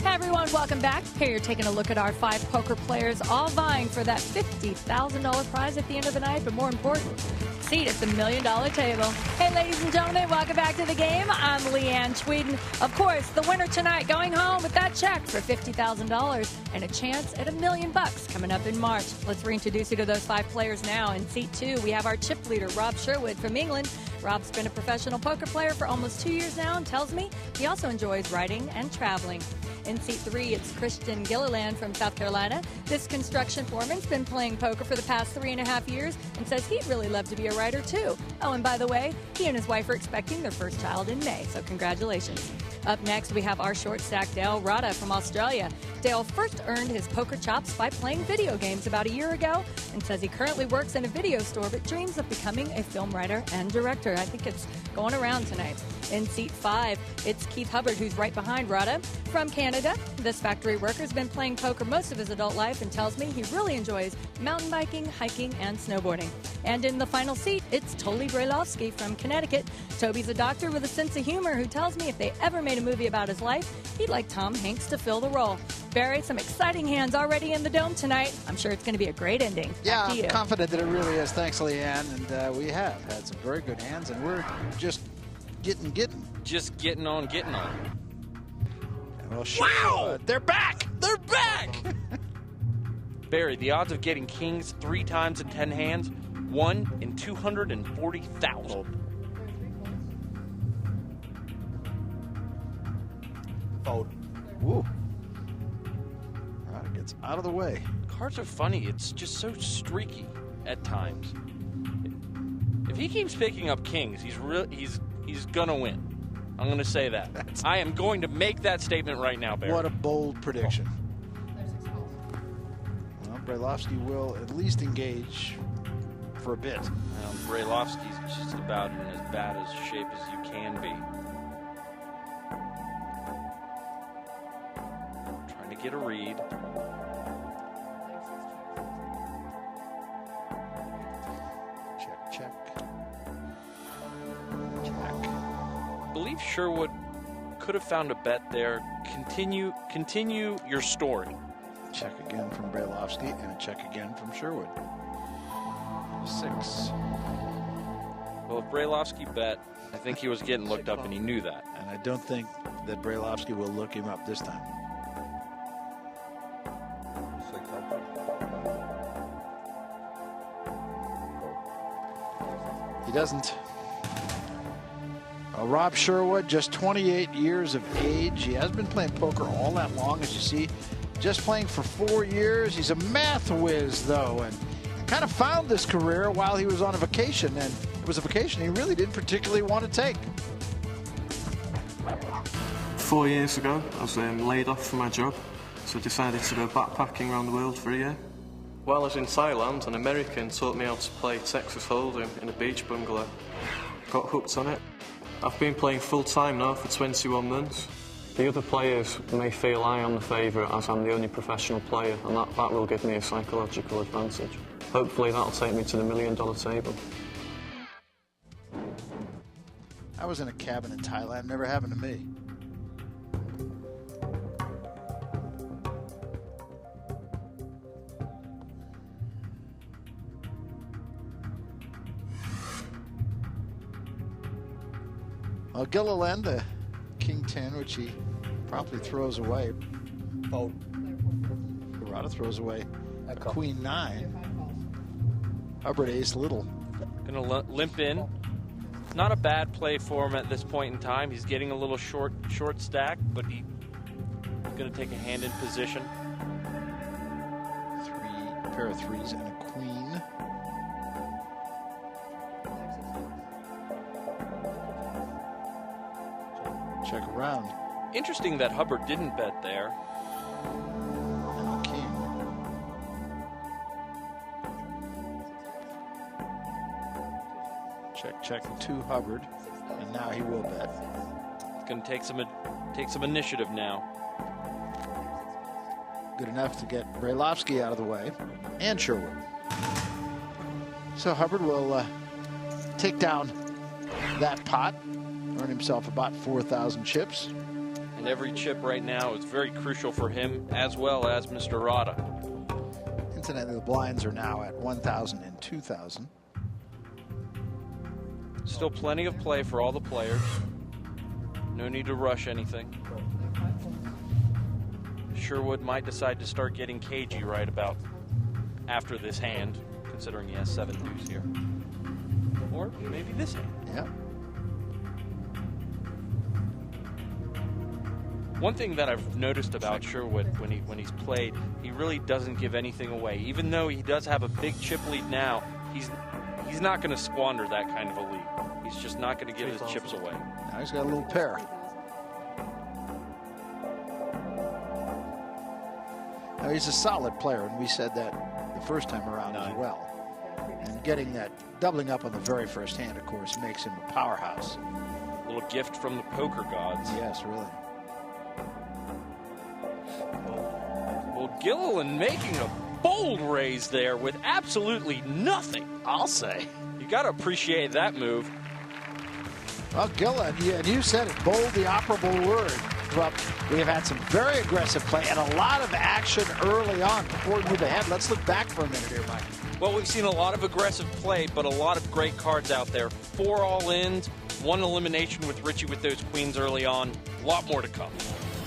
Hey everyone, welcome back. Here you're taking a look at our 5 poker players all vying for that $50,000 prize at the end of the night, but more important, seat at the $1 million table. Hey ladies and gentlemen, welcome back to the game. I'm Leanne Tweeden. Of course, the winner tonight going home with that check for $50,000 and a chance at $1 million coming up in March. Let's reintroduce you to those 5 players now. In seat 2, we have our chip leader, Rob Sherwood from England. Rob's been a professional poker player for almost 2 years now and tells me he also enjoys writing and traveling. In seat 3, it's Christian Gilliland from South Carolina. This construction foreman's been playing poker for the past 3.5 years and says he'd really love to be a writer too. Oh, and by the way, he and his wife are expecting their first child in May, so congratulations. Up next, we have our short stack Dale Rada from Australia. Dale first earned his poker chops by playing video games about a year ago and says he currently works in a video store but dreams of becoming a film writer and director. I think it's going around tonight. In seat 5, it's Keith Hubbard, who's right behind Rada. From Canada, this factory worker's been playing poker most of his adult life and tells me he really enjoys mountain biking, hiking, and snowboarding. And in the final seat, it's Toby Brailovsky from Connecticut. Toby's a doctor with a sense of humor who tells me if they ever made a movie about his life, he'd like Tom Hanks to fill the role. Barry, some exciting hands already in the dome tonight. I'm sure it's going to be a great ending. Yeah, I'm confident that it really is. Thanks, Leanne. And we have had some very good hands, and we're just getting. Just getting on. Well, sure. Wow! They're back! They're back! Barry, the odds of getting kings 3 times in 10 hands, 1 in 240,000. Fold. Woo. Rada gets out of the way. Cards are funny. It's just so streaky at times. If he keeps picking up kings, he's gonna win. I'm gonna say that. I am going to make that statement right now, Barry. What a bold prediction. Well, Brailovsky will at least engage for a bit. Brailovsky's just about in as bad a shape as you can be. Trying to get a read. Check. I believe Sherwood could have found a bet there. Continue your story. Check again from Brailovsky and a check again from Sherwood. 6. Well, if Brailovsky bet, I think he was getting looked up and he knew that. And I don't think that Brailovsky will look him up this time. He doesn't. Rob Sherwood, just 28 years of age. He hasn't been playing poker all that long, as you see. Just playing for 4 years. He's a math whiz, though, and kind of found this career while he was on a vacation, and it was a vacation he really didn't particularly want to take. 4 years ago, I was laid off from my job, so I decided to go backpacking around the world for a year. While I was in Thailand, an American taught me how to play Texas Hold'em in a beach bungalow. Got hooked on it. I've been playing full-time now for 21 months. The other players may feel I am the favourite as I'm the only professional player, and that will give me a psychological advantage. Hopefully that'll take me to the $1 million table. I was in a cabin in Thailand. Never happened to me. Well, Gilliland, King 10, which he promptly throws away. Fold. Rada throws away Queen 9. Hubbard ace little. Gonna limp in. Not a bad play for him at this point in time. He's getting a little short stack, but he's gonna take a hand in position. A pair of 3s and a queen. Check around. Interesting that Hubbard didn't bet there. And a king. Check to Hubbard, and now he will bet. He's going to take some initiative now. Good enough to get Brailovsky out of the way, and Sherwood. So Hubbard will take down that pot, earn himself about 4,000 chips. And And every chip right now is very crucial for him, as well as Mr. Rada. Incidentally, the blinds are now at 1,000 and 2,000. Still plenty of play for all the players. No need to rush anything. Sherwood might decide to start getting cagey right about after this hand, considering he has 7 deuce here. Or maybe this hand. Yeah. One thing that I've noticed about Sherwood when he's played, he really doesn't give anything away. Even though he does have a big chip lead now, he's not going to squander that kind of a lead. He's just not going to give his chips away. Now he's got a little pair. Now he's a solid player, and we said that the first time around as well. And getting that, doubling up on the very first hand, of course, makes him a powerhouse. A little gift from the poker gods. Yes, really. Well, Gilliland making a bold raise there with absolutely nothing, I'll say. You got to appreciate that move. Well, Gilliland, and you said it, bold, the operable word. Well, we have had some very aggressive play and a lot of action early on. Before we move ahead, let's look back for a minute here, Mike. Well, we've seen a lot of aggressive play, but a lot of great cards out there. 4 all-ins, 1 elimination with Richie with those queens early on. A lot more to come.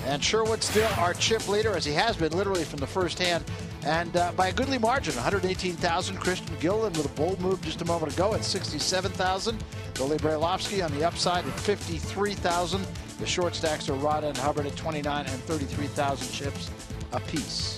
And Sherwood still our chip leader, as he has been literally from the first hand. And by a goodly margin, 118,000. Christian Gilliland with a bold move just a moment ago at 67,000. Billy Brailovsky on the upside at 53,000. The short stacks are Rada and Hubbard at 29 and 33,000 chips apiece.